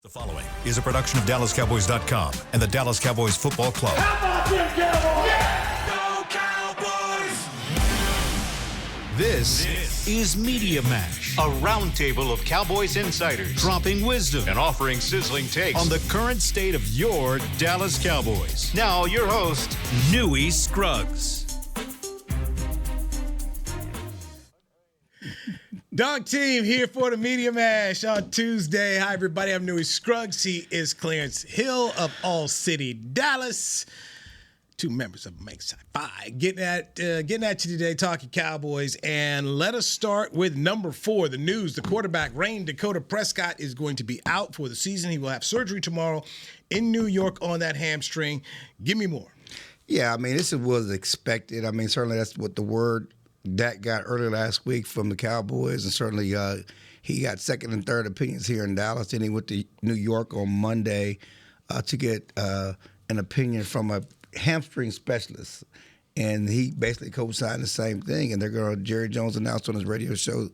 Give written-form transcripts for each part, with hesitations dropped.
The following is a production of DallasCowboys.com and the Dallas Cowboys Football Club. How about them Cowboys? Yeah! Go Cowboys! This is Media Mash, A roundtable of Cowboys insiders dropping wisdom and offering sizzling takes on the current state of your Dallas Cowboys. Now, your host, Newy Scruggs. Dog Team here for the Media Mash on Tuesday. Hi, everybody. I'm Newy Scruggs. He is Clarence Hill of All City, Dallas. Two members of Makeside Five. Getting at you today, talking Cowboys. And let us start with number 4, the news. The quarterback, Dak Prescott, is going to be out for the season. He will have surgery tomorrow in New York on that hamstring. Give me more. Yeah, I mean, this was expected. I mean, certainly that's what the word Dak got earlier last week from the Cowboys, and certainly he got second and third opinions here in Dallas. Then he went to New York on Monday to get an opinion from a hamstring specialist, and he basically co-signed the same thing. And Jerry Jones announced on his radio show,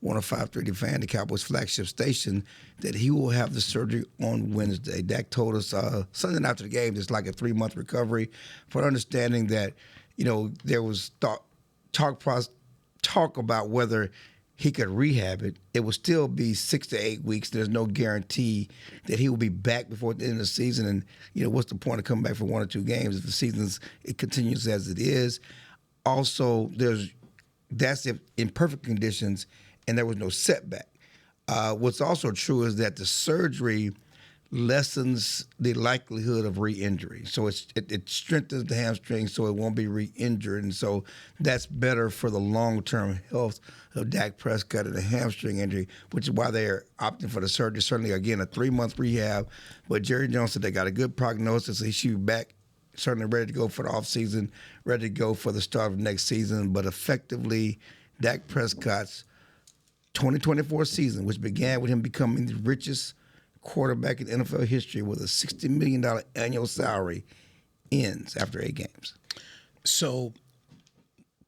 105.3 The Fan, the Cowboys flagship station, that he will have the surgery on Wednesday. Dak told us Sunday after the game, it's like a 3-month recovery, for understanding that, there was talk about whether he could rehab it. It will still be 6 to 8 weeks. There's no guarantee that he will be back before the end of the season. And, what's the point of coming back for 1 or 2 games if the season continues as it is? Also, that's if in perfect conditions and there was no setback. What's also true is that the surgery lessens the likelihood of re-injury. So it strengthens the hamstring so it won't be re-injured. And so that's better for the long-term health of Dak Prescott and the hamstring injury, which is why they're opting for the surgery. Certainly, again, a 3-month rehab. But Jerry Jones said they got a good prognosis. He should be back, certainly ready to go for the offseason, ready to go for the start of next season. But effectively, Dak Prescott's 2024 season, which began with him becoming the richest quarterback in NFL history with a $60 million annual salary, ends after 8 games. So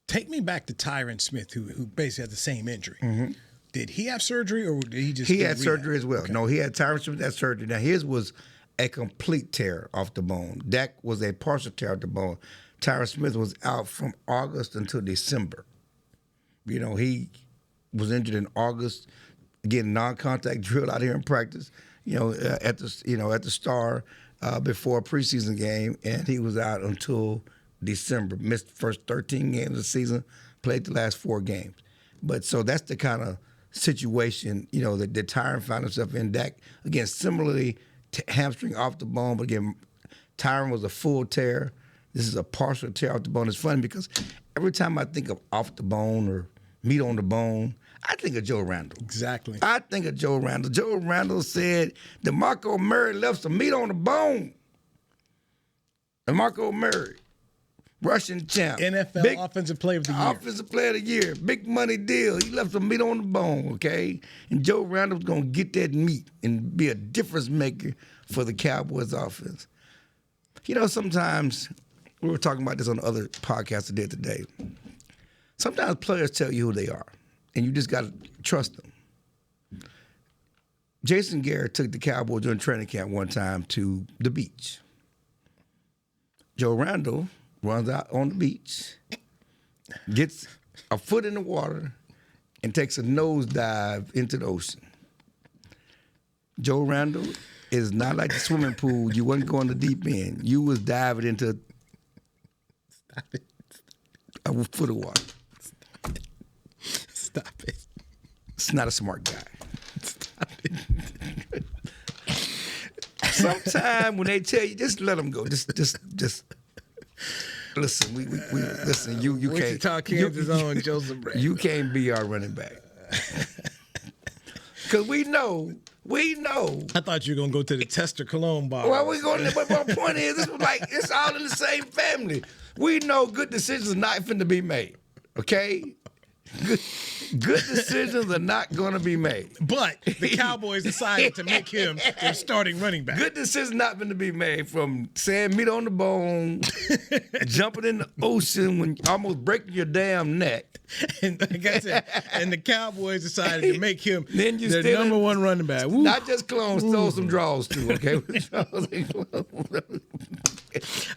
take me back to Tyron Smith, who basically had the same injury. Mm-hmm. Did he have surgery or did he just? He had surgery as well. Okay. No, he had Tyron Smith had surgery. Now, his was a complete tear off the bone. Dak was a partial tear off the bone. Tyron Smith was out from August until December. He was injured in August, getting non-contact drill out here in practice. At the Star before a preseason game, and he was out until December. Missed the first 13 games of the season, played the last 4 games. But so that's the kind of situation that Tyron found himself in. Dak, again, similarly, hamstring off the bone, but again, Tyron was a full tear. This is a partial tear off the bone. It's funny because every time I think of off the bone or meat on the bone, I think of Joe Randall. Exactly. I think of Joe Randall. Joe Randall said DeMarco Murray left some meat on the bone. DeMarco Murray, Russian champ. NFL Offensive Player of the Year. Offensive Player of the Year. Big money deal. He left some meat on the bone, okay? And Joe Randall's going to get that meat and be a difference maker for the Cowboys offense. Sometimes, we were talking about this on the other podcast I did today. Sometimes players tell you who they are, and you just got to trust them. Jason Garrett took the Cowboys during training camp one time to the beach. Joe Randall runs out on the beach, gets a foot in the water, and takes a nosedive into the ocean. Joe Randall is not like the swimming pool. You wasn't going to the deep end. You was diving into a foot of water. Stop it. It's not a smart guy. Stop it. Sometimes when they tell you, just let them go. Just listen. We listen. You can't. Wichita, Kansas on Joseph Brand. You can't be our running back. Because we know. I thought you were going to go to the Tester Cologne bar. Well, we're going. But my point is, this was like it's all in the same family. We know good decisions are not finna be made. Okay. Good. Good decisions are not going to be made. But the Cowboys decided to make him their starting running back. Good decisions not going to be made, from saying meat on the bone, jumping in the ocean when almost breaking your damn neck. And like I said, and the Cowboys decided to make him Then you their still number one running back. Woo. Not just clones, stole some draws too, okay?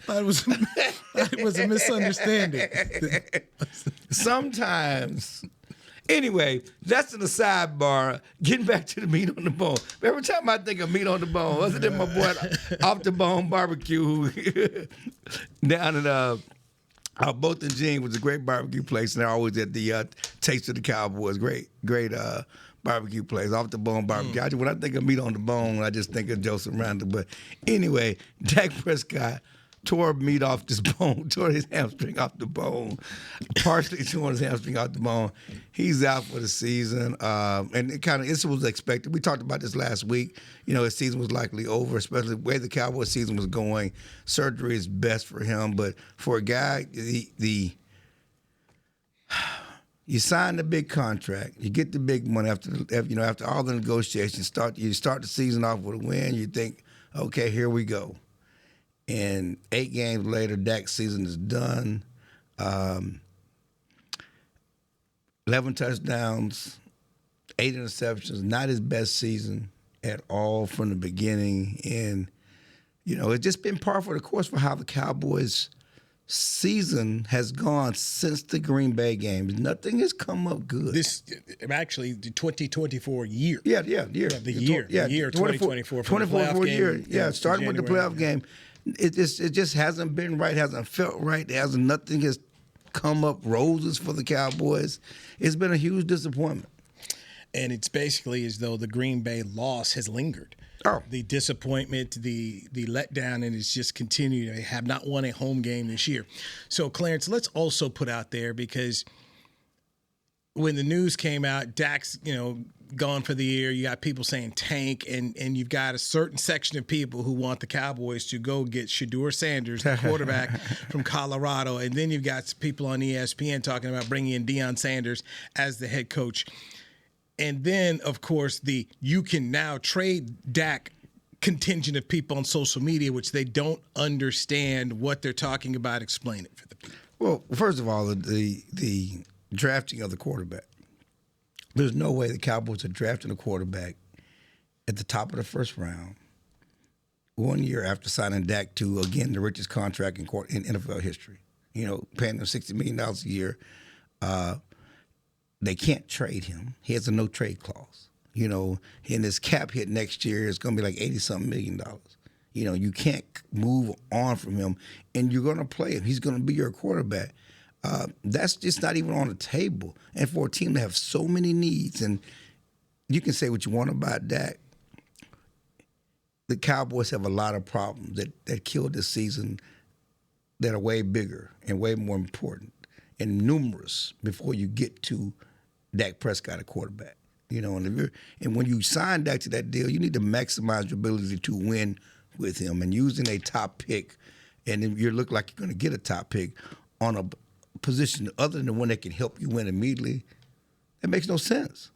Thought it was a misunderstanding. Sometimes. Anyway, that's in the sidebar. Getting back to the meat on the bone. Every time I think of meat on the bone, other than my boy Off the Bone Barbecue, who down in both in Gene was a great barbecue place, and they're always at the Taste of the Cowboys. Great barbecue place, Off the Bone Barbecue. When I think of meat on the bone, I just think of Joseph Randall. But anyway, Dak Prescott tore meat off this bone, tore his hamstring off the bone, partially tore his hamstring off the bone. He's out for the season, and this was expected. We talked about this last week. His season was likely over, especially the way the Cowboys season was going. Surgery is best for him, but for a guy, you sign the big contract, you get the big money after all the negotiations. You start the season off with a win. You think, okay, here we go. And 8 games later, Dak's season is done. 11 touchdowns, 8 interceptions. Not his best season at all from the beginning. And it's just been par for the course for how the Cowboys' season has gone since the Green Bay games. Nothing has come up good. This actually the 2024 year. Yeah. The year 2024 for the playoff game. Yeah, starting with the playoff game. It just hasn't been right. Hasn't felt right. Nothing has come up roses for the Cowboys. It's been a huge disappointment. And it's basically as though the Green Bay loss has lingered. Oh. The disappointment, the letdown, and it's just continued. They have not won a home game this year. So, Clarence, let's also put out there, because when the news came out, Dak's, gone for the year, you got people saying tank, and you've got a certain section of people who want the Cowboys to go get Shedeur Sanders, the quarterback from Colorado, and then you've got people on ESPN talking about bringing in Deion Sanders as the head coach. And then, of course, you can now trade Dak contingent of people on social media, which they don't understand what they're talking about. Explain it for the people. Well, first of all, the drafting of the quarterback. There's no way the Cowboys are drafting a quarterback at the top of the first round 1 year after signing Dak to, again, the richest contract in NFL history. Paying him $60 million a year. They can't trade him. He has a no-trade clause. And his cap hit next year is going to be like $80-something million. You can't move on from him, and you're going to play him. He's going to be your quarterback. That's just not even on the table. And for a team to have so many needs, and you can say what you want about Dak, the Cowboys have a lot of problems that killed this season that are way bigger and way more important and numerous before you get to Dak Prescott, a quarterback. And when you sign Dak to that deal, you need to maximize your ability to win with him. And using a top pick, and then you look like you're going to get a top pick on a position other than one that can help you win immediately, that makes no sense.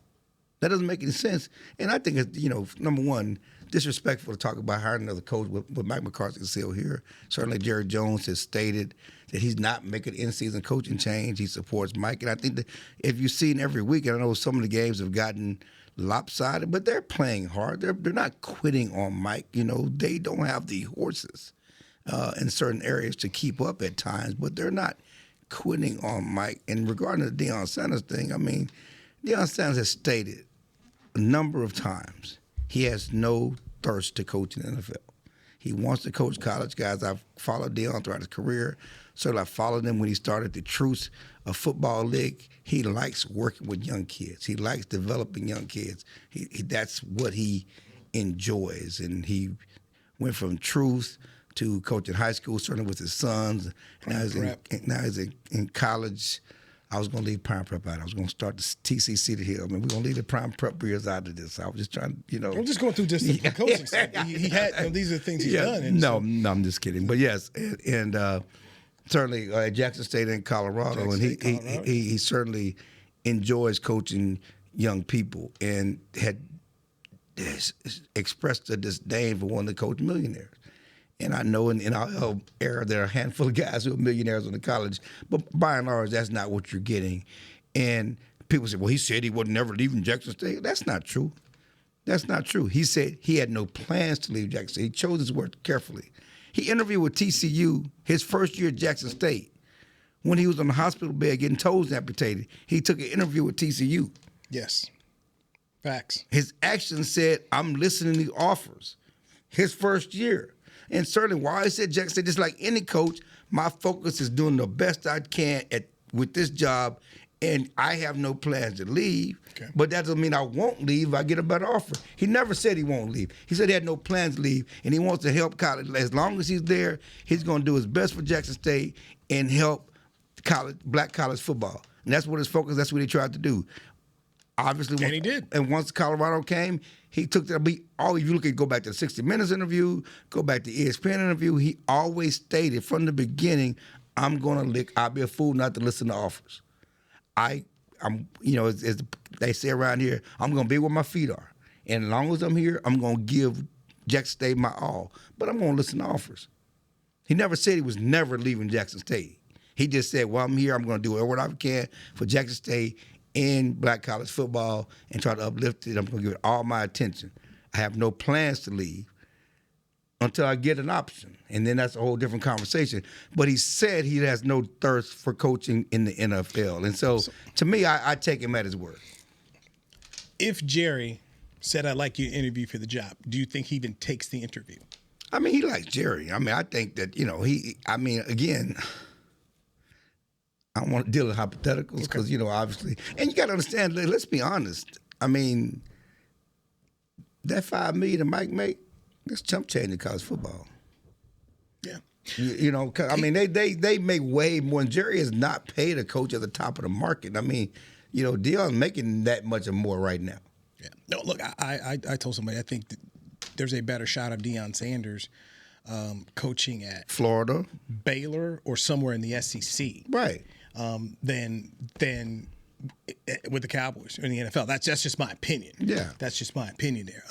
That doesn't make any sense. And I think it's, number one, disrespectful to talk about hiring another coach with Mike McCarthy still here. Certainly Jerry Jones has stated that he's not making in-season coaching change. He supports Mike. And I think that if you've seen every week, and I know some of the games have gotten lopsided, but they're playing hard. They're not quitting on Mike. They don't have the horses in certain areas to keep up at times, but they're not quitting on Mike. And regarding the Deion Sanders thing, Deion Sanders has stated a number of times he has no thirst to coach in the NFL. He wants to coach college guys. I've followed Deion throughout his career. So I followed him when he started the Truth Football League. He likes working with young kids. He likes developing young kids. That's what he enjoys. And he went from Truth to coaching high school, certainly with his sons. Now he's in college. I was going to leave Prime Prep out. I was going to start the TCC to Hill. We're going to leave the Prime Prep years out of this. I was just trying to, I'm just going through just the coaching stuff. He had, these are the things he's done. And no, I'm just kidding. But yes, and certainly at Jackson State in Colorado, he certainly enjoys coaching young people and had expressed a disdain for wanting to coach millionaires. And I know in our era there are a handful of guys who are millionaires in the college, but by and large, that's not what you're getting. And people say, well, he said he would never leaving Jackson State. That's not true. That's not true. He said he had no plans to leave Jackson State. He chose his words carefully. He interviewed with TCU his first year at Jackson State. When he was on the hospital bed getting toes amputated, he took an interview with TCU. Yes. Facts. His actions said, I'm listening to offers. His first year. And certainly why I said Jackson State, just like any coach, my focus is doing the best I can with this job, and I have no plans to leave. Okay. But that doesn't mean I won't leave if I get a better offer. He never said he won't leave. He said he had no plans to leave, and he wants to help college. As long as he's there, he's going to do his best for Jackson State and help black college football. And that's what his focus, that's what he tried to do. Obviously, and he did. And once Colorado came, he took that. If you look at go back to the 60 Minutes interview, go back to the ESPN interview, he always stated from the beginning, I'll be a fool not to listen to offers. I'm as they say around here, I'm going to be where my feet are. And as long as I'm here, I'm going to give Jackson State my all. But I'm going to listen to offers. He never said he was never leaving Jackson State. He just said, well, I'm here. I'm going to do whatever I can for Jackson State in black college football and try to uplift it. I'm going to give it all my attention. I have no plans to leave until I get an option. And then that's a whole different conversation. But he said he has no thirst for coaching in the NFL. And so to me, I take him at his word. If Jerry said, I'd like you to interview for the job, do you think he even takes the interview? I mean, he likes Jerry. I mean, I think that, again, I don't want to deal with hypotheticals because, obviously. And you got to understand, let's be honest. I mean, that $5 million that Mike make, that's chump change in college football. Yeah. I mean, they make way more. And Jerry has not paid a coach at the top of the market. I mean, Deion's making that much or more right now. Yeah. No, look, I told somebody I think that there's a better shot of Deion Sanders coaching at Florida, Baylor, or somewhere in the SEC. Right. Than with the Cowboys or in the NFL. That's just my opinion. Yeah. That's just my opinion there.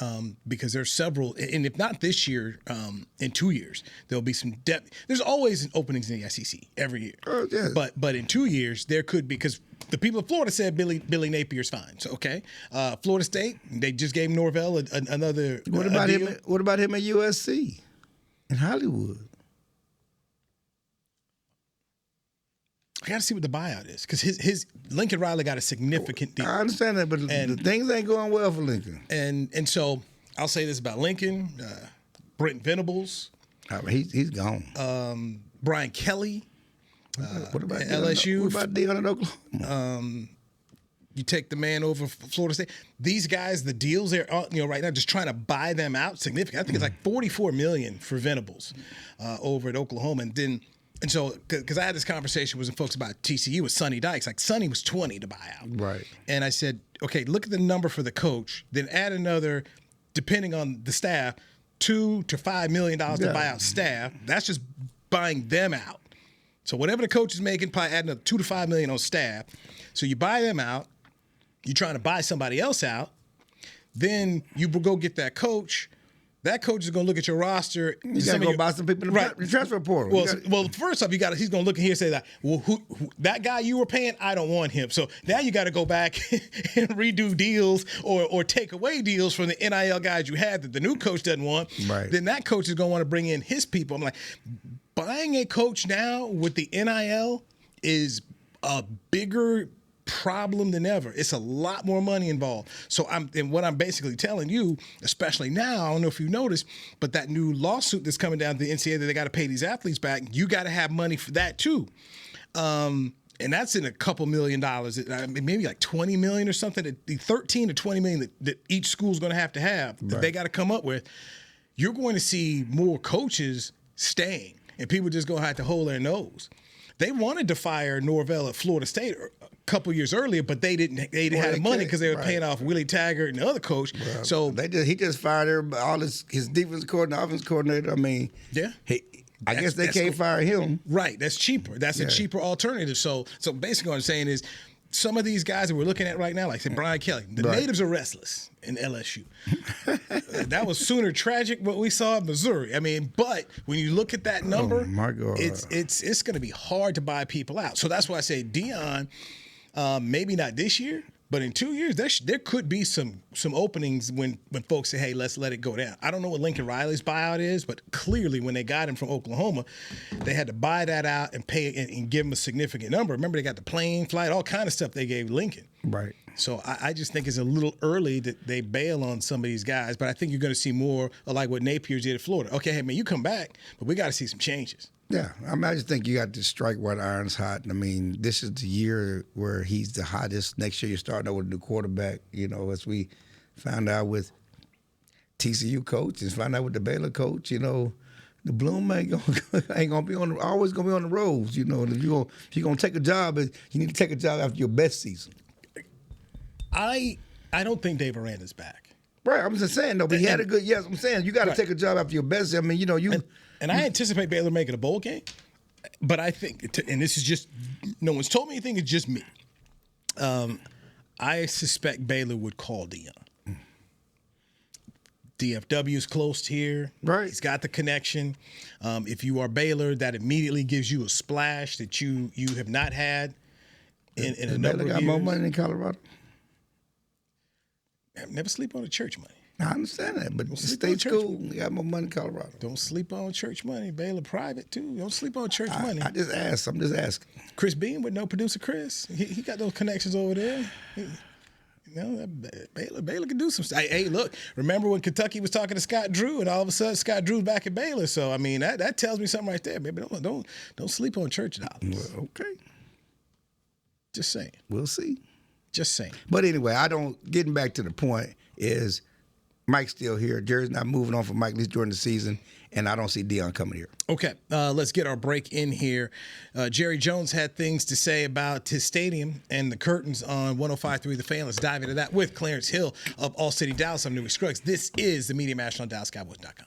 Because there's several, and if not this year, in 2 years, there'll be some depth. There's always openings in the SEC every year. Oh, yeah. But in 2 years, there could be, because the people of Florida said Billy Napier's fine. So, okay. Florida State, they just gave Norvell another What about deal. him? What about him at USC in Hollywood? I got to see what the buyout is, because his Lincoln Riley got a significant deal. I understand that, but the things ain't going well for Lincoln. And so I'll say this about Lincoln, Brent Venables. He's gone. Brian Kelly. What about LSU? What about Deion at Oklahoma? You take the man over Florida State. These guys, the deals they're right now, just trying to buy them out significant. I think it's like $44 million for Venables over at Oklahoma, And so, because I had this conversation with some folks about TCU with Sonny Dykes, like Sonny was 20 to buy out. Right. And I said, okay, look at the number for the coach, then add another, depending on the staff, $2 to $5 million to buy out staff. That's just buying them out. So whatever the coach is making, probably add another $2 to $5 million on staff. So you buy them out, you're trying to buy somebody else out, then you go get that coach. That coach is going to look at your roster. You got to go buy some people in the transfer portal. Well, first off, he's going to look in here and say that, well, who that guy you were paying, I don't want him. So now you got to go back and redo deals or take away deals from the NIL guys you had that the new coach doesn't want. Right. Then that coach is going to want to bring in his people. I'm like, buying a coach now with the NIL is a bigger problem than ever. It's a lot more money involved. So what I'm basically telling you, especially now, I don't know if you noticed, but that new lawsuit that's coming down to the NCAA that they got to pay these athletes back, you got to have money for that too. And that's in a couple $1 million, maybe like 20 million or something, the 13 to 20 million that each school's going to have that they got to come up with. You're going to see more coaches staying, and people just going to have to hold their nose. They wanted to fire Norvell at Florida State a couple years earlier, but they didn't. They didn't have the money because they were paying off Willie Taggart and the other coach. Well, so he just fired everybody, all his defense coordinator, offense coordinator. I mean, I guess they can't fire him. Right, that's cheaper. That's a cheaper alternative. So basically, what I'm saying is, some of these guys that we're looking at right now, like say Brian Kelly, the natives are restless in LSU. That was sooner tragic what we saw in Missouri. I mean, but when you look at that number, my God. it's going to be hard to buy people out. So that's why I say Deion, maybe not this year, but in 2 years, there could be some openings when folks say, hey, let's let it go down. I don't know what Lincoln Riley's buyout is, but clearly when they got him from Oklahoma, they had to buy that out and pay and give him a significant number. Remember, they got the plane, flight, all kind of stuff they gave Lincoln. Right. So I just think it's a little early that they bail on some of these guys, but I think you're going to see more like what Napier did at Florida. Okay, hey, man, you come back, but we got to see some changes. Yeah, I just think you got to strike while the iron's hot. I mean, this is the year where he's the hottest. Next year, you're starting out with a new quarterback. You know, as we found out with TCU coach and found out with the Baylor coach. You know, the bloom ain't gonna be always gonna be on the roads. You know, if you're gonna take a job, you need to take a job after your best season. I don't think Dave Aranda's back. Right, I'm just saying though, but he had a good. Yes, I'm saying you got to take a job after your best. I mean, you know, And I anticipate Baylor making a bowl game, but I think, and this is just, no one's told me anything, it's just me. I suspect Baylor would call Deion. DFW is close here. Right. He's got the connection. If you are Baylor, that immediately gives you a splash that you have not had in a number of years. Baylor got more money in Colorado? Never sleep on the church money. I understand that, but state school, you got more money in Colorado. Don't sleep on church money. Baylor private, too. Don't sleep on church money. I just asked. I'm just asking. Chris Bean would know producer Chris. He got those connections over there. Baylor can do some stuff. Hey, look, remember when Kentucky was talking to Scott Drew, and all of a sudden Scott Drew's back at Baylor. So, I mean, that tells me something right there. Maybe don't sleep on church dollars. Well, okay. Just saying. We'll see. Just saying. But anyway, getting back to the point is Mike's still here. Jerry's not moving on from Mike, at least during the season, and I don't see Deion coming here. Okay, let's get our break in here. Jerry Jones had things to say about his stadium and the curtains on 105.3 The Fan. Let's dive into that with Clarence Hill of All City Dallas. I'm Newy Scruggs. This is the Media Mash on DallasCowboys.com.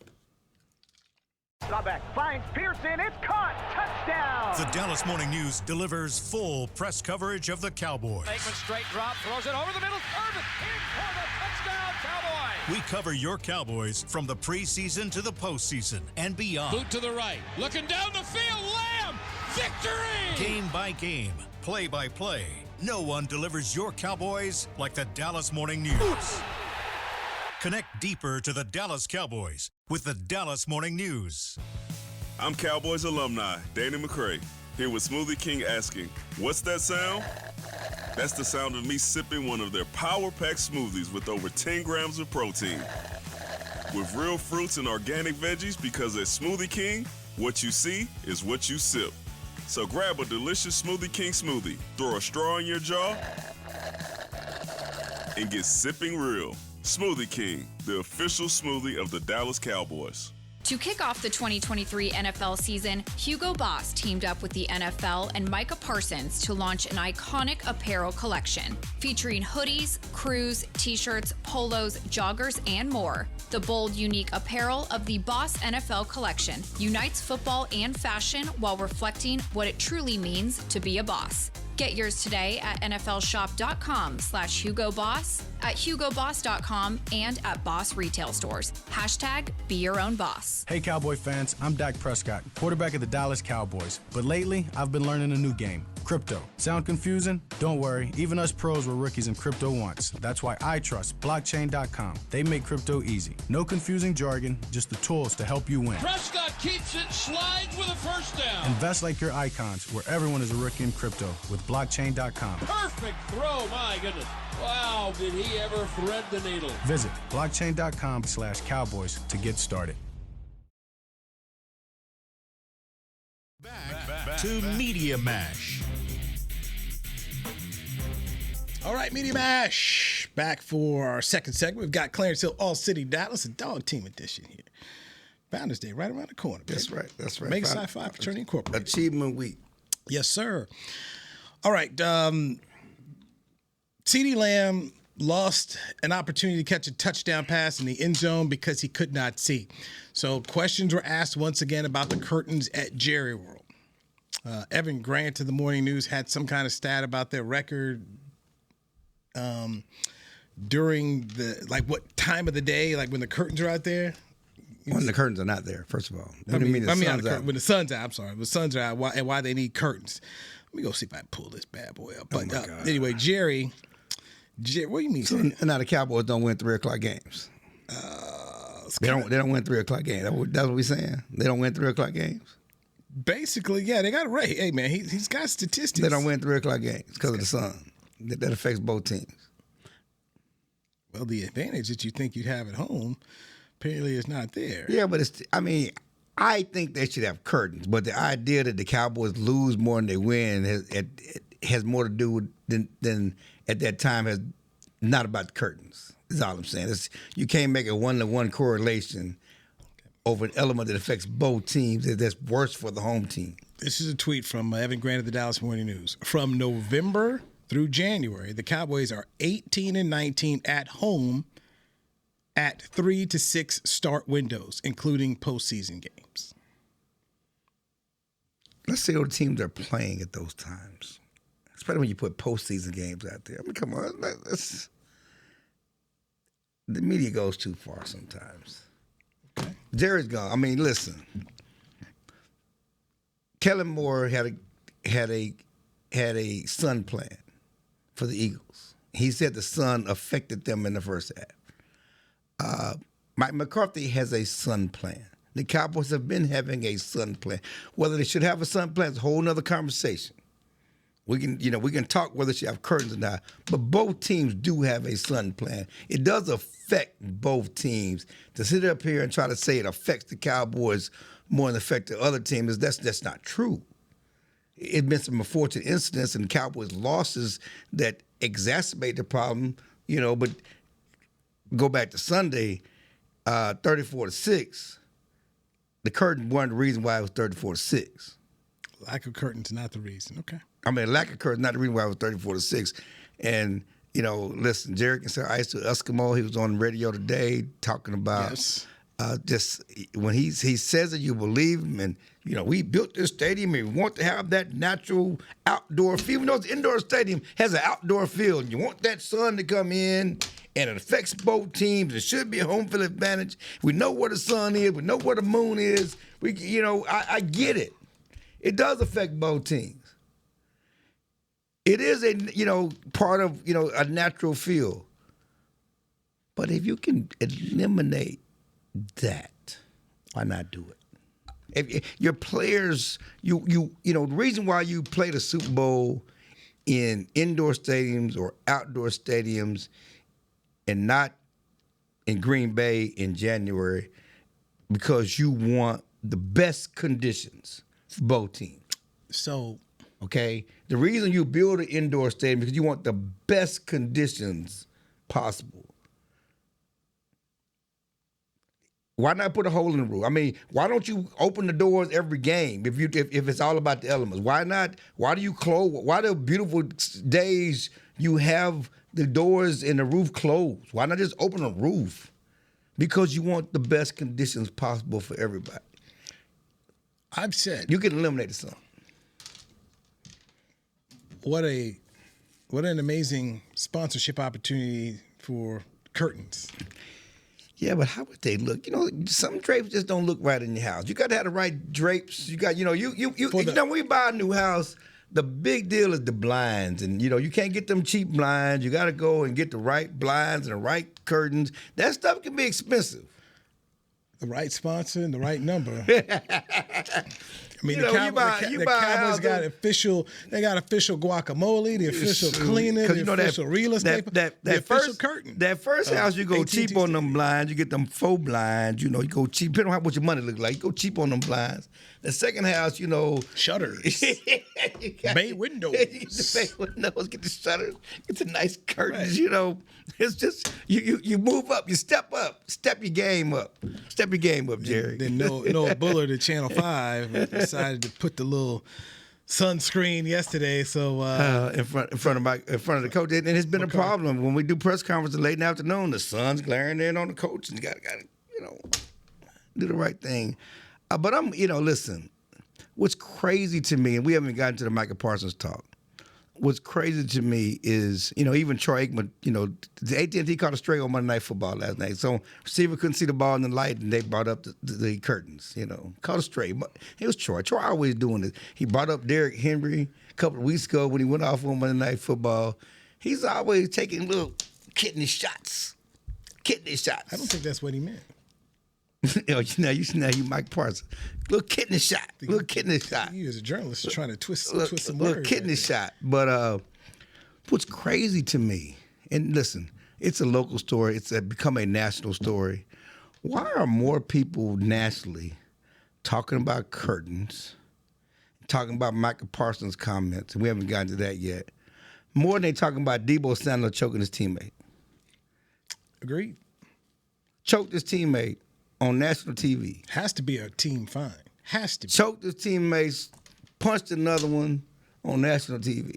Drawback finds Pearson. It's caught. Touchdown. The Dallas Morning News delivers full press coverage of the Cowboys. Bateman straight drop, throws it over the middle. Irvin in for the touchdown, Cowboys. We cover your Cowboys from the preseason to the postseason and beyond. Boot to the right. Looking down the field. Lamb. Victory. Game by game, play by play. No one delivers your Cowboys like the Dallas Morning News. Connect deeper to the Dallas Cowboys with the Dallas Morning News. I'm Cowboys alumni Danny McCray, here with Smoothie King asking, what's that sound? That's the sound of me sipping one of their power-packed smoothies with over 10 grams of protein. With real fruits and organic veggies, because at Smoothie King, what you see is what you sip. So grab a delicious Smoothie King smoothie, throw a straw in your jaw, and get sipping real. Smoothie King, the official smoothie of the Dallas Cowboys. To kick off the 2023 NFL season, Hugo Boss teamed up with the NFL and Micah Parsons to launch an iconic apparel collection featuring hoodies, crews, t-shirts, polos, joggers, and more. The bold, unique apparel of the Boss NFL collection unites football and fashion while reflecting what it truly means to be a boss. Get yours today at nflshop.com/HugoBoss, at HugoBoss.com, and at Boss retail stores. Hashtag be your own boss. Hey Cowboy fans, I'm Dak Prescott, quarterback of the Dallas Cowboys. But lately, I've been learning a new game, crypto. Sound confusing? Don't worry, even us pros were rookies in crypto once. That's why I trust blockchain.com. They make crypto easy. No confusing jargon, just the tools to help you win. Prescott keeps it, slides with a first down. Invest like your icons, where everyone is a rookie in crypto with blockchain.com. Perfect throw, my goodness. Wow, did he ever thread the needle. Visit blockchain.com/Cowboys to get started. Back to Media Mash. All right, Media Mash. Back for our second segment. We've got Clarence Hill, All City Dallas, a dog team edition here. Founders Day right around the corner. Baby. That's right. That's right. Mega Sci-Fi Fraternity Incorporated. Achievement Week. Yes, sir. All right. CeeDee Lamb lost an opportunity to catch a touchdown pass in the end zone because he could not see. So questions were asked once again about the curtains at Jerry World. Evan Grant of the Morning News had some kind of stat about their record during what time of the day, like when the curtains are out there. When the curtains are not there, first of all. When the sun's out. I'm sorry. When the sun's are out, why they need curtains. Let me go see if I can pull this bad boy up. But anyway, Jerry, what do you mean? So now the Cowboys don't win 3 o'clock games. They don't win 3 o'clock games. That's what we're saying. They don't win 3 o'clock games. Basically, yeah, they got it right. Hey man, he's got statistics. They don't win 3 o'clock games because of the sun. That affects both teams. Well, the advantage that you think you'd have at home apparently is not there. Yeah, but I think they should have curtains. But the idea that the Cowboys lose more than they win has more to do with than at that time has not about the curtains. Is all I'm saying. You can't make a 1-to-1 correlation over an element that affects both teams that's worse for the home team. This is a tweet from Evan Grant of the Dallas Morning News. From November through January, the Cowboys are 18-19 at home at 3 to 6 start windows, including postseason games. Let's see what teams are playing at those times, especially when you put postseason games out there. I mean, come on, the media goes too far sometimes. Okay. Jerry's gone. I mean, listen. Kellen Moore had a sun plan for the Eagles. He said the sun affected them in the first half. Mike McCarthy has a sun plan. The Cowboys have been having a sun plan. Whether they should have a sun plan is a whole nother conversation. We can talk whether they should have curtains or not, but both teams do have a sun plan. It does affect both teams. To sit up here and try to say it affects the Cowboys more than it affects the other teams, that's not true. It's been some unfortunate incidents and Cowboys losses that exacerbate the problem, but go back to Sunday, 34-6. The curtain wasn't the reason why it was 34-6. Lack of curtains, not the reason. Okay. I mean, lack of curtains, not the reason why it was 34-6. And, listen, Jerry can say ice to Eskimo. He was on the radio today talking about just when he says that you believe him. And, we built this stadium and we want to have that natural outdoor field. Even though it's an indoor stadium, has an outdoor field. And you want that sun to come in. And it affects both teams. It should be a home field advantage. We know where the sun is. We know where the moon is. I get it. It does affect both teams. It is part of a natural field. But if you can eliminate that, why not do it? If your players, the reason why you play the Super Bowl in indoor stadiums or outdoor stadiums and not in Green Bay in January, because you want the best conditions for both teams. So, okay, the reason you build an indoor stadium is because you want the best conditions possible. Why not put a hole in the roof? I mean, why don't you open the doors every game if it's all about the elements? Why not? Why do you close? Why the beautiful days you have the doors and the roof closed? Why not just open a roof? Because you want the best conditions possible for everybody. I've said you can eliminate the sun. What an amazing sponsorship opportunity for curtains. Yeah, but how would they look? Some drapes just don't look right in your house. You got to have the right drapes. You got, when you buy a new house, the big deal is the blinds. And, you can't get them cheap blinds. You got to go and get the right blinds and the right curtains. That stuff can be expensive. The right sponsor and the right number. I mean, the Cowboys got official guacamole, the official cleaner, the official real estate, the official curtain. That first house, you go cheap on them blinds. You get them faux blinds. You go cheap. Depending on what your money look like, you go cheap on them blinds. The second house, shutters, bay windows. The bay windows. Get the shutters. Get the nice curtains. Right. It's just you move up, you step up, step your game up, Jerry. Then Noah Bullard at Channel 5 decided to put the little sunscreen yesterday. So in front of the coach, and it's been a problem when we do press conferences late in the afternoon. The sun's glaring in on the coach, and you got to do the right thing. But listen, what's crazy to me, and we haven't gotten to the Micah Parsons talk. What's crazy to me is, even Troy Aikman, the AT&T caught a stray on Monday Night Football last night. So receiver couldn't see the ball in the light, and they brought up the curtains, caught a stray. It was Troy. Troy always doing this. He brought up Derrick Henry a couple of weeks ago when he went off on Monday Night Football. He's always taking little kidney shots. I don't think that's what he meant. you Mike Parsons. Little kidney shot. You as a journalist are trying to twist some words. Little kidney shot. But what's crazy to me, and listen, it's a local story. It's become a national story. Why are more people nationally talking about curtains, talking about Micah Parsons' comments, and we haven't gotten to that yet, more than they talking about Debo Samuel choking his teammate? Agreed. Choked his teammate on national TV. Has to be a team fine. Has to be. Choked his teammates, punched another one on national TV.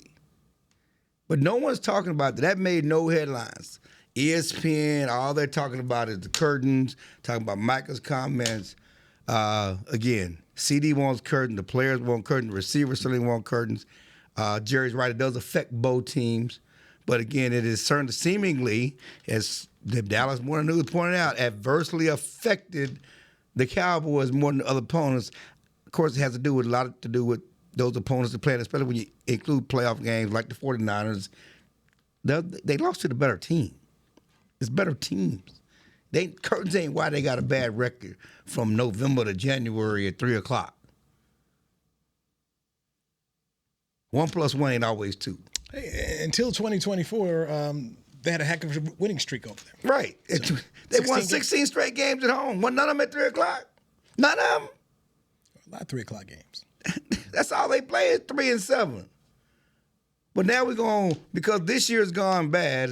But no one's talking about that. That made no headlines. ESPN, all they're talking about is the curtains, talking about Micah's comments. Again, CD wants curtains, the players want curtains, the receivers certainly want curtains. Jerry's right, it does affect both teams. But again, it is certainly seemingly, as the Dallas Morning News pointed out, adversely affected the Cowboys more than the other opponents. Of course, it has a lot to do with those opponents that playing, especially when you include playoff games like the 49ers. They lost to the better team. It's better teams. Curtains ain't why they got a bad record from November to January at 3 o'clock. 1 + 1 ain't always 2. Hey, until 2024, they had a heck of a winning streak over there. Right. So, they won 16 straight games at home. None of them at 3 o'clock. None of them. A lot of 3 o'clock games. That's all they play is 3 and 7. But now we're going, because this year's gone bad,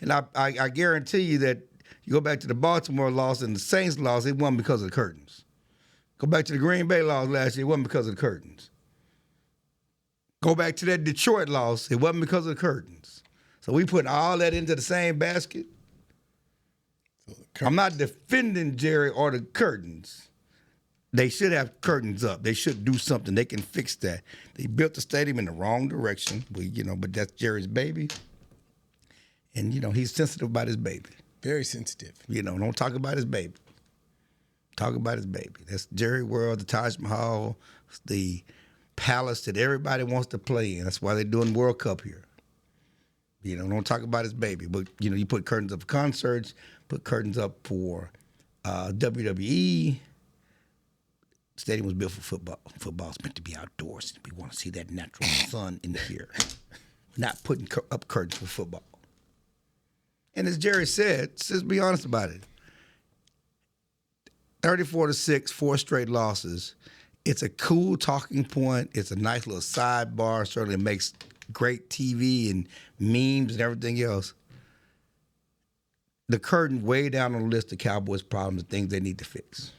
and I guarantee you that you go back to the Baltimore loss and the Saints loss, it wasn't because of the curtains. Go back to the Green Bay loss last year, it wasn't because of the curtains. Go back to that Detroit loss, it wasn't because of the curtains. So we putting all that into the same basket. I'm not defending Jerry or the curtains. They should have curtains up. They should do something. They can fix that. They built the stadium in the wrong direction, but that's Jerry's baby. And, he's sensitive about his baby. Very sensitive. Don't talk about his baby. Talk about his baby. That's Jerry World, the Taj Mahal, the palace that everybody wants to play in. That's why they're doing World Cup here. Don't talk about his baby. But, you put curtains up for concerts, put curtains up for WWE. Stadium was built for football. Football's meant to be outdoors. We want to see that natural sun in the air. Not putting up curtains for football. And as Jerry said, let's be honest about it. 34-6, 4 straight losses. It's a cool talking point. It's a nice little sidebar. Certainly makes great TV and memes and everything else. The curtain way down on the list of Cowboys' problems and things they need to fix.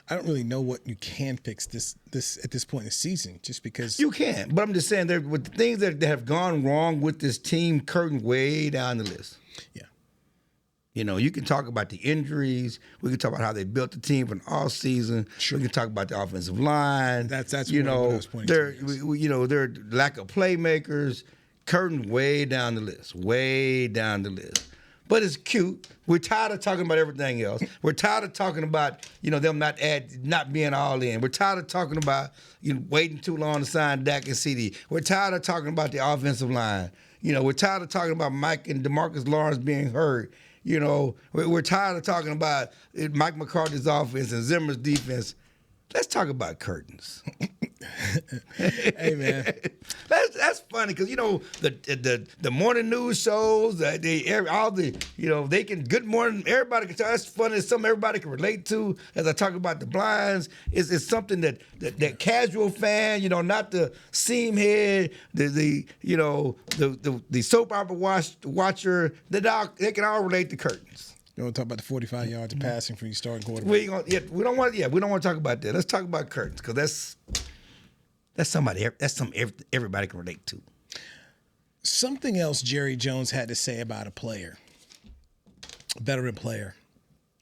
I don't really know what you can fix this at this point in the season, just because you can. But I'm just saying, with the things that have gone wrong with this team, curtain way down the list. Yeah. You can talk about the injuries. We can talk about how they built the team for the off season. Sure. We can talk about the offensive line. That's what I was pointing to. Their lack of playmakers. Curtain way down the list. Way down the list. But it's cute. We're tired of talking about everything else. We're tired of talking about, them not being all in. We're tired of talking about waiting too long to sign Dak and CD. We're tired of talking about the offensive line. We're tired of talking about Mike and DeMarcus Lawrence being hurt. We're tired of talking about Mike McCarthy's offense and Zimmer's defense. Let's talk about curtains. Hey, man. That's funny because, the morning news shows, they can, good morning, everybody can tell. That's funny. It's something everybody can relate to. As I talk about the blinds, it's something that casual fan, not the seam head, the soap opera watcher, they can all relate to curtains. You want to talk about the 45 yards of passing from your starting quarterback? We don't want to talk about that. Let's talk about curtains because that's something everybody can relate to. Something else Jerry Jones had to say about a player, a veteran player,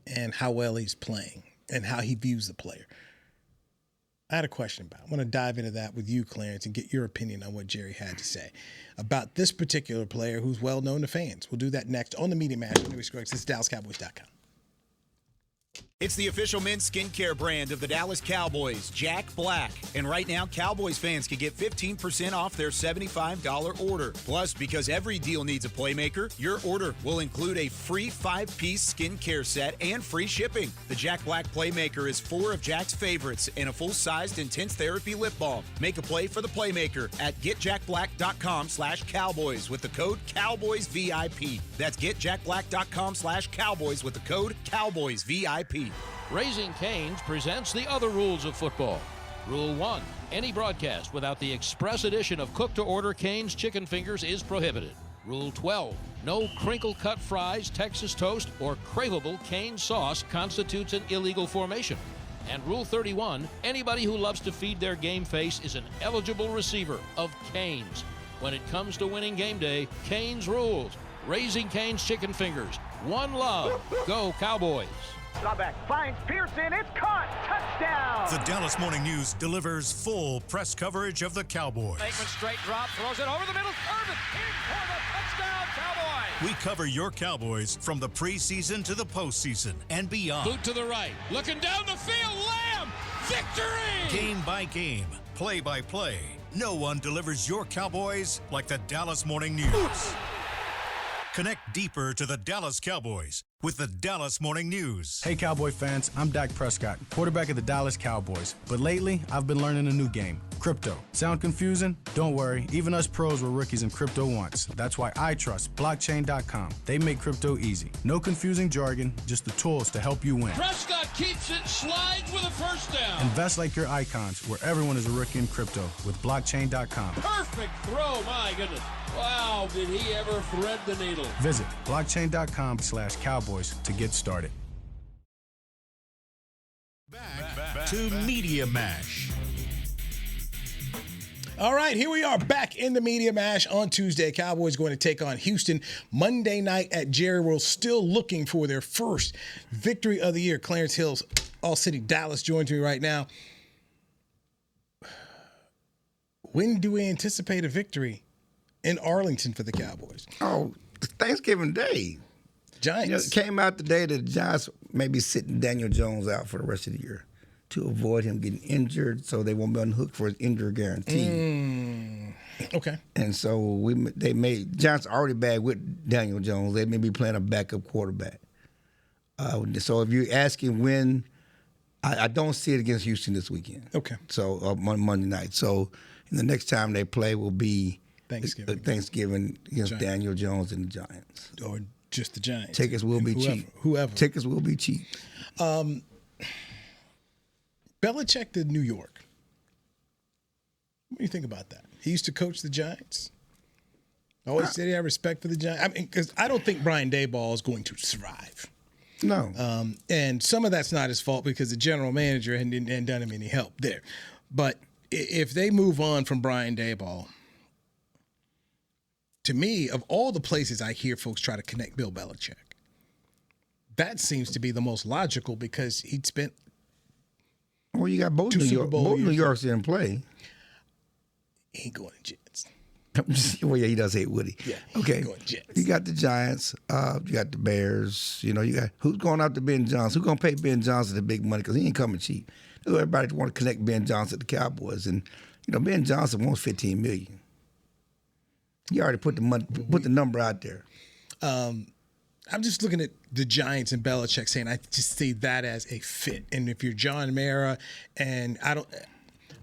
and how well he's playing and how he views the player. I had a question about. I want to dive into that with you, Clarence, and get your opinion on what Jerry had to say about this particular player who's well known to fans. We'll do that next on the Media Mash. Newy Scruggs. This is DallasCowboys.com. It's the official men's skincare brand of the Dallas Cowboys, Jack Black. And right now, Cowboys fans can get 15% off their $75 order. Plus, because every deal needs a playmaker, your order will include a free 5-piece skincare set and free shipping. The Jack Black Playmaker is 4 of Jack's favorites and a full-sized intense therapy lip balm. Make a play for the Playmaker at getjackblack.com/Cowboys with the code CowboysVIP. That's getjackblack.com/Cowboys with the code CowboysVIP. Raising Cane's presents the other rules of football. Rule 1. Any broadcast without the express addition of cooked-to-order Cane's chicken fingers is prohibited. Rule 12. No crinkle-cut fries, Texas toast, or craveable Cane sauce constitutes an illegal formation. And Rule 31. Anybody who loves to feed their game face is an eligible receiver of Cane's. When it comes to winning game day, Cane's rules. Raising Cane's chicken fingers. One love. Go Cowboys. Drawback finds Pearson. It's caught. Touchdown. The Dallas Morning News delivers full press coverage of the Cowboys. Bateman straight drop, throws it over the middle. Irvin in for the touchdown, Cowboys. We cover your Cowboys from the preseason to the postseason and beyond. Boot to the right. Looking down the field. Lamb. Victory. Game by game, play by play. No one delivers your Cowboys like the Dallas Morning News. Connect deeper to the Dallas Cowboys with the Dallas Morning News. Hey, Cowboy fans, I'm Dak Prescott, quarterback of the Dallas Cowboys. But lately, I've been learning a new game, crypto. Sound confusing? Don't worry, even us pros were rookies in crypto once. That's why I trust blockchain.com. They make crypto easy. No confusing jargon, just the tools to help you win. Prescott keeps it, slides with a first down. Invest like your icons, where everyone is a rookie in crypto with blockchain.com. Perfect throw, my goodness. Wow, did he ever thread the needle. Visit blockchain.com/Cowboys to get started. Back to Media Mash. All right, here we are back in the Media Mash on Tuesday. Cowboys going to take on Houston Monday night at Jerry World, still looking for their first victory of the year. Clarence Hill's All City Dallas joins me right now. When do we anticipate a victory in Arlington for the Cowboys? Oh, Thanksgiving Day. Giants. You know, it came out today that the Giants may be sitting Daniel Jones out for the rest of the year to avoid him getting injured, so they won't be on the hook for his injury guarantee. Okay. And so Giants already bad with Daniel Jones. They may be playing a backup quarterback. So if you're asking when, I don't see it against Houston this weekend. Okay. So Monday night. So the next time they play will be Thanksgiving against Daniel Jones and the Giants. Or just the Giants. Tickets will be cheap. Whoever. Tickets will be cheap. Belichick to New York. What do you think about that? He used to coach the Giants. I always said he had respect for the Giants. I mean, because I don't think Brian Daboll is going to survive. No. And some of that's not his fault because the general manager hadn't done him any help there. But if they move on from Brian Daboll, to me, of all the places I hear folks try to connect Bill Belichick, that seems to be the most logical because he'd spent. Well, you got both New York's in play. He ain't going to Jets. Well, yeah, he does hate Woody. Yeah, okay. Going Jets. You got the Giants. You got the Bears. You know, you got who's going out to Ben Johnson? Who's going to pay Ben Johnson the big money because he ain't coming cheap. Everybody want to connect Ben Johnson to the Cowboys, and you know Ben Johnson wants $15 million. He already put the number out there. I'm just looking at the Giants and Belichick saying I just see that as a fit. And if you're John Mara, and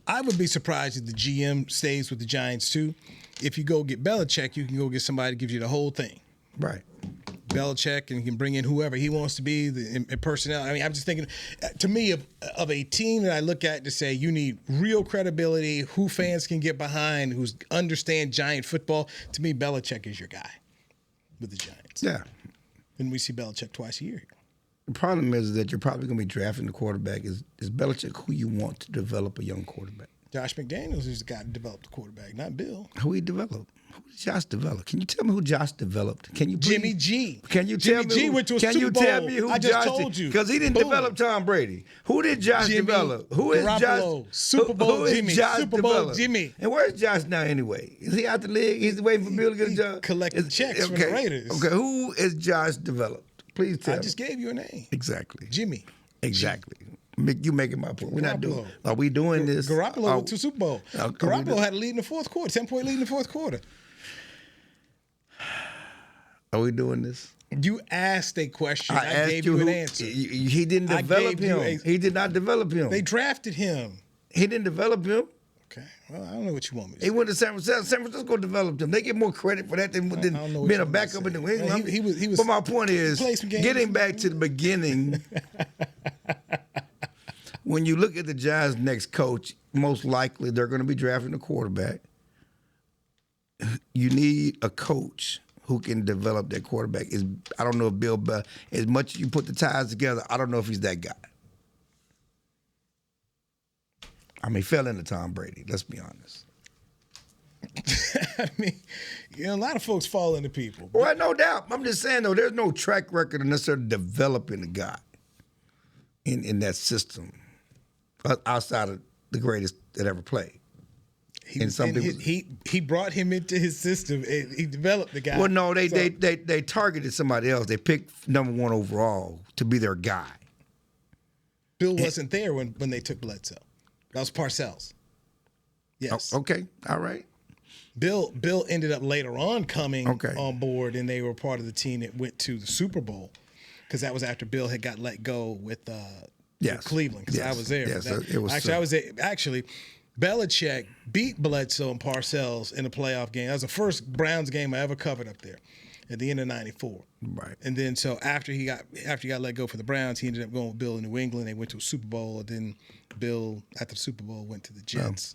I would be surprised if the GM stays with the Giants too. If you go get Belichick, you can go get somebody that gives you the whole thing. Right. Belichick, and he can bring in whoever he wants to be, the personnel. I mean, I'm just thinking, to me, of a team that I look at to say you need real credibility, who fans can get behind, who understand Giant football. To me, Belichick is your guy with the Giants. Yeah. And we see Belichick twice a year. The problem is that you're probably going to be drafting the quarterback. Is Belichick who you want to develop a young quarterback? Josh McDaniels is the guy to develop the quarterback, not Bill. Who he developed? Who did Josh develop? Can you tell me who Josh developed? Can you please? Jimmy G. Can you tell Jimmy me? G went to a can Super you tell Bowl. me who I just Josh told you. Because he didn't Boom. develop Tom Brady. Who did Josh Jimmy develop? Who is Garoppolo. Josh? Super Bowl who is Jimmy. Josh Super Bowl developed? Jimmy. And where's Josh now anyway? Is he out the league? He's waiting for Bill to get a job? Collecting checks from the Raiders. Okay, who is Josh developed? Please tell me. I just gave you a name. Exactly. Jimmy. Exactly. You making my point. We're not doing. Garoppolo. Are we doing this? Garoppolo went to Super Bowl. Garoppolo we had a lead in the fourth quarter, 10-point lead in the fourth quarter. Are we doing this? You asked a question. I gave you an answer. He didn't develop him. He did not develop him. They drafted him. He didn't develop him. Okay. Well, I don't know what you want me to say. He went to San Francisco. San Francisco developed him. They get more credit for that than being a backup in New England. He was. But my point is, getting back to the beginning, when you look at the Giants' next coach, most likely they're going to be drafting a quarterback. You need a coach who can develop that quarterback. I don't know if Bill, as much as you put the ties together, I don't know if he's that guy. I mean, he fell into Tom Brady. Let's be honest. I mean, a lot of folks fall into people. Well, no doubt. I'm just saying, though, there's no track record of necessarily developing a guy in that system outside of the greatest that ever played. He brought him into his system and he developed the guy. Well, no, they targeted somebody else. They picked number one overall to be their guy. Bill wasn't there when they took Bledsoe. That was Parcells. Yes. Oh, okay. All right. Bill ended up later on coming on board, and they were part of the team that went to the Super Bowl because that was after Bill had got let go with Cleveland. Because I was there. Yes, it was. I was there. Actually, Belichick beat Bledsoe and Parcells in a playoff game. That was the first Browns game I ever covered up there at the end of '94. Right. And then so after he got let go for the Browns, he ended up going with Bill in New England. They went to a Super Bowl, and then Bill, after the Super Bowl, went to the Jets.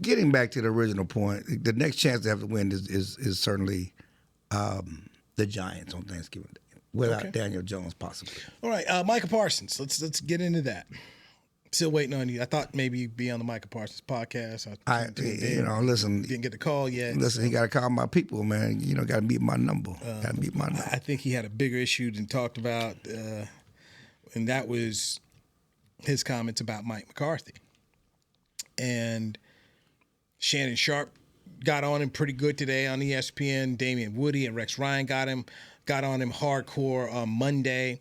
Getting back to the original point, the next chance to have to win is certainly the Giants on Thanksgiving Day, without Daniel Jones possibly. All right, Micah Parsons. Let's get into that. Still waiting on you. I thought maybe you'd be on the Micah Parsons podcast. Listen. Didn't get the call yet. Listen, he got to call my people, man. Got to meet my number. I think he had a bigger issue than talked about, and that was his comments about Mike McCarthy. And Shannon Sharp got on him pretty good today on ESPN. Damian Woody and Rex Ryan got on him hardcore on Monday.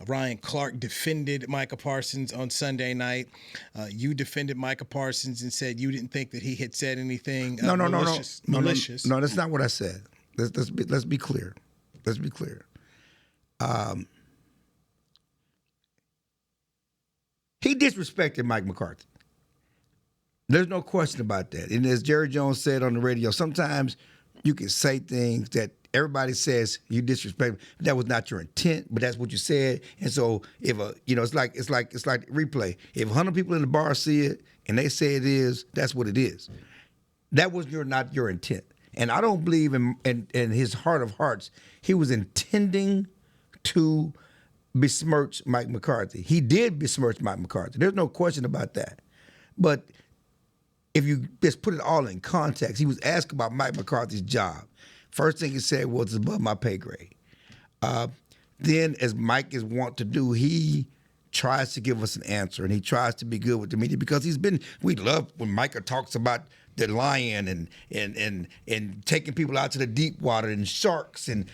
Ryan Clark defended Micah Parsons on Sunday night. You defended Micah Parsons and said you didn't think that he had said anything malicious. No, that's not what I said. Let's be clear. Let's be clear. He disrespected Mike McCarthy. There's no question about that. And as Jerry Jones said on the radio, sometimes you can say things that everybody says you disrespect. That was not your intent, but that's what you said. And so if it's like replay. If 100 people in the bar see it and they say it is, that's what it is. That was not your intent. And I don't believe in his heart of hearts he was intending to besmirch Mike McCarthy. He did besmirch Mike McCarthy. There's no question about that. But if you just put it all in context, he was asked about Mike McCarthy's job. First thing he said was above my pay grade. Then, as Mike is wont to do, he tries to give us an answer, and he tries to be good with the media because we love when Micah talks about the lion and taking people out to the deep water and sharks and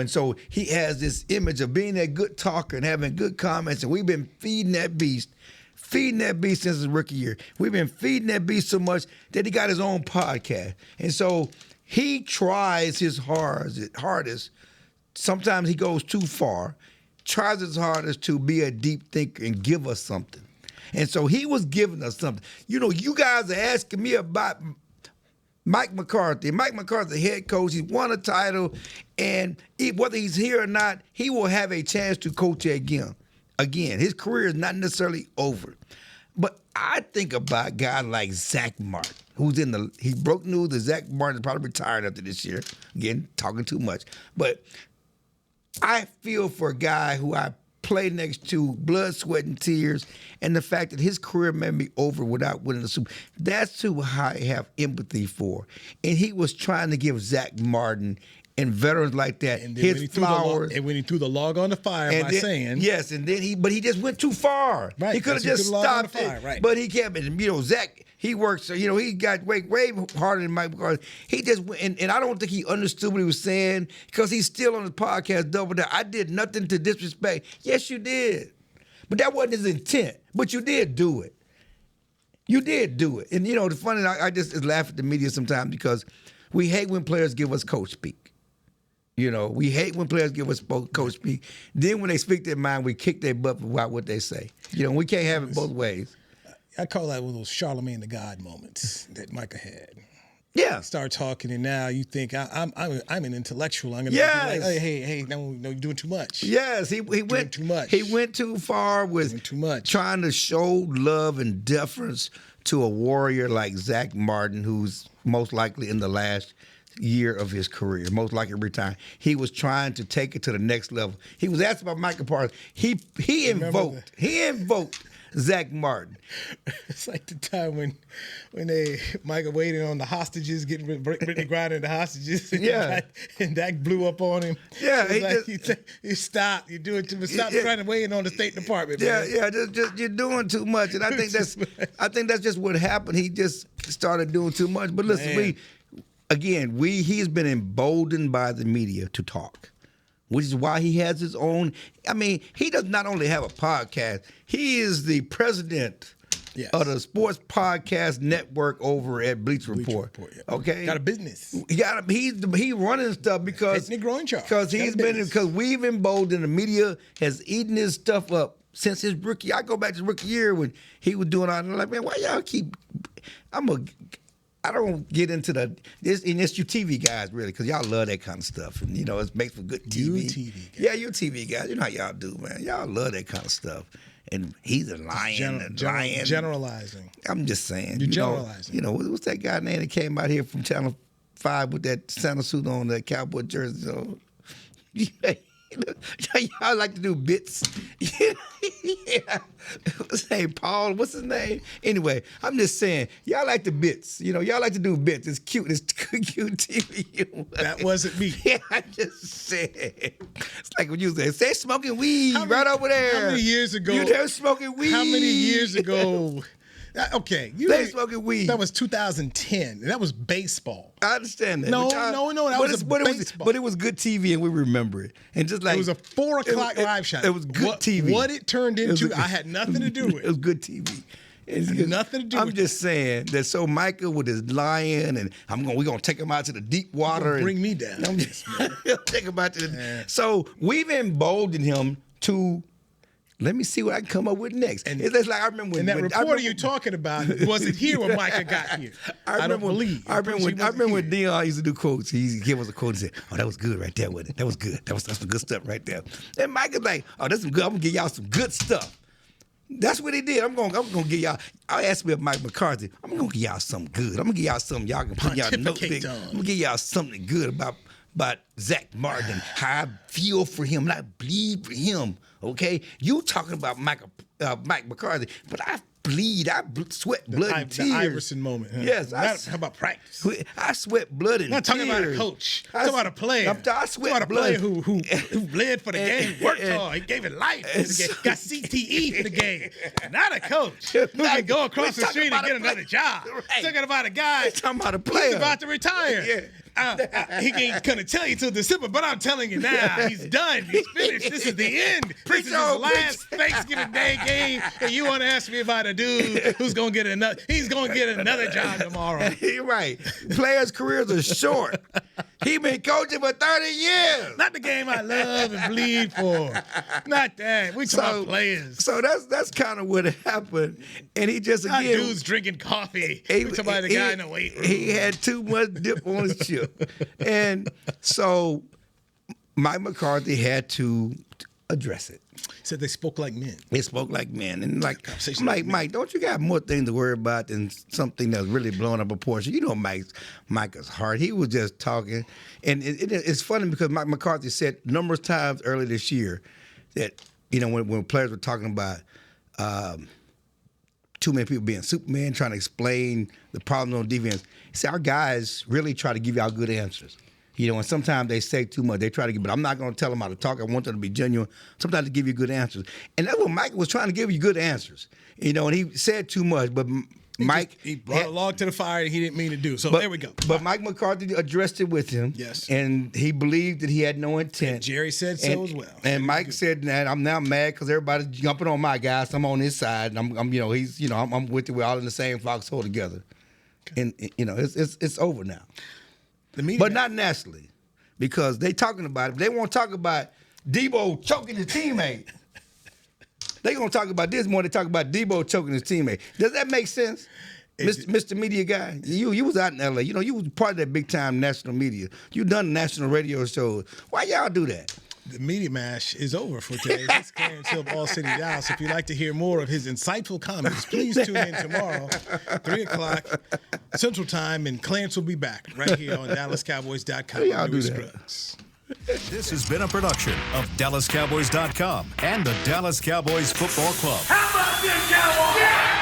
so he has this image of being that good talker and having good comments, and we've been feeding that beast since his rookie year. We've been feeding that beast so much that he got his own podcast. And so he tries his hardest. Sometimes he goes too far, tries his hardest to be a deep thinker and give us something. And so he was giving us something. You guys are asking me about Mike McCarthy. Mike McCarthy, head coach, he's won a title, and whether he's here or not, he will have a chance to coach again. His career is not necessarily over. But I think about guys like Zach Martin, he broke news that Zach Martin is probably retired after this year. Again, talking too much. But I feel for a guy who I play next to, blood, sweat, and tears, and the fact that his career may be over without winning the Super Bowl. That's who I have empathy for. And he was trying to give Zach Martin and veterans like that his flowers. And when he threw the log on the fire by saying. Yes, and then he just went too far. Right. He could have just stopped it. Right. But he kept it. Zach, he works, he got way harder than Mike McCarthy. He just went, and I don't think he understood what he was saying because he's still on his podcast, Double Down. I did nothing to disrespect. Yes, you did. But that wasn't his intent. But you did do it. You did do it. And, the funny, I just laugh at the media sometimes because we hate when players give us coach speak. We hate when players give us coach speak. Then when they speak their mind, we kick their butt about what they say. We can't have it both ways. I call that one of those Charlemagne the God moments that Micah had. Yeah. Start talking, and now you think I'm an intellectual. I'm gonna yes. be like, hey, no, you're doing too much. Yes, he went too much. He went too far with too much. Trying to show love and deference to a warrior like Zach Martin, who's most likely in the last year of his career, most likely retiring. He was trying to take it to the next level. He was asked about Michael Parsons. He invoked Zach Martin. It's like the time when Michael waited on the hostages, getting Brittany Griner and the hostages, and Dak blew up on him. Yeah, you stop. You're doing too much. Stop trying to wait on the State Department. Man. Just you're doing too much, and I think that's just what happened. He just started doing too much. But listen, he's been emboldened by the media to talk, which is why he has his own. I mean, he does not only have a podcast, he is the president of the sports podcast network over at Bleacher Report. Okay, got a business. He running stuff because because we've emboldened the media has eaten his stuff up since his rookie. I go back to his rookie year when he was doing all. I'm like, man, why y'all keep? I don't get into this, and it's you TV guys, really, because y'all love that kind of stuff. And, it makes for good TV. You TV guys. Yeah, you TV guys. You know how y'all do, man. Y'all love that kind of stuff. And he's a lion. Generalizing. I'm just saying. You're generalizing. What's that guy name that came out here from Channel 5 with that Santa suit on, that cowboy jersey? Y'all like to do bits. What's his name? Paul? What's his name? Anyway, I'm just saying, y'all like the bits. Y'all like to do bits. It's cute. It's cute TV. That wasn't me. Yeah, I just said. It's like when you say smoking weed right over there. How many years ago? You there smoking weed? How many years ago? Okay, they smoking weed. That was 2010. And that was baseball. I understand that. No, that was baseball. But it was good TV, and we remember it. And just like it was a 4 o'clock live shot. It was good TV. What it turned into, I had nothing to do with it. It was good TV. It's nothing to do with it. I'm just saying that so Micah with his lion, and we're gonna take him out to the deep water. Bring me down. I'm just take him out to the. So we've emboldened him to. Let me see what I can come up with next. And it's like I remember when that reporter you're talking about wasn't here when Micah got here. I don't believe. I remember when Dion used to do quotes. He give us a quote and say, "Oh, that was good right there with it. That was good. That's some good stuff right there." And Micah's like, "Oh, that's some good. I'm gonna give y'all some good stuff." That's what he did. I'm gonna give y'all. I asked me of Mike McCarthy. I'm gonna give y'all something good. I'm gonna give y'all something y'all can put y'all notebook. I'm gonna give y'all something good about Zach Martin, how I feel for him, and I bleed for him. Okay, you talking about Mike McCarthy, but I sweat blood and tears. The Iverson moment. Huh? Yes. How about practice? I sweat blood and tears. I'm not talking about a coach. I'm talking about a player. I sweat blood. Who bled for the game, worked hard. He gave it life. Got CTE for the game. Not a coach who can go across the street and get another job. Right. Talking about a guy. Talking about a player. He's about to retire. Yeah. He ain't gonna tell you till December, but I'm telling you now, he's done. He's finished. This is the end. This is his last Thanksgiving Day game, and you want to ask me about a dude who's gonna get another? He's gonna get another job tomorrow. You're right. Players' careers are short. He been coaching for 30 years. Not the game I love and bleed for. Not that. We talk about players. So that's kind of what happened, and he just Not dudes drinking coffee. We talk about the guy in the weight room. He had too much dip on his chip. And so Mike McCarthy had to address it. He said they spoke like men. They spoke like men. And I'm like, Mike, don't you got more things to worry about than something that's really blowing up a proportion? You know Micah's heart. He was just talking. And it's funny because Mike McCarthy said numerous times earlier this year that when players were talking about too many people being Superman, trying to explain the problem on defense, he said, our guys really try to give y'all good answers. And sometimes they say too much. They try to give, but I'm not going to tell them how to talk. I want them to be genuine. Sometimes to give you good answers. And that's what Mike was trying to give you good answers. And he said too much, but Mike... He brought a log to the fire that he didn't mean to do. So there we go. But Mike McCarthy addressed it with him. Yes. And he believed that he had no intent. And Jerry said so as well. And Mike said that I'm now mad because everybody's jumping on my guys. I'm on his side. And I'm with you. We're all in the same foxhole together. Okay. And it's over now. But not nationally, because they talking about it. They won't talk about Debo choking his teammate. They gonna talk about this more than they talk about Debo choking his teammate. Does that make sense, Mr. Media Guy? You was out in L.A. You was part of that big time national media. You done national radio shows. Why y'all do that? The Media Mash is over for today. This is Clarence Hill of All City Dallas. If you'd like to hear more of his insightful comments, please tune in tomorrow, 3 o'clock Central Time, and Clarence will be back right here on DallasCowboys.com. Y'all do Newy that. Scruggs. This has been a production of DallasCowboys.com and the Dallas Cowboys Football Club. How about this, Cowboys? Yeah!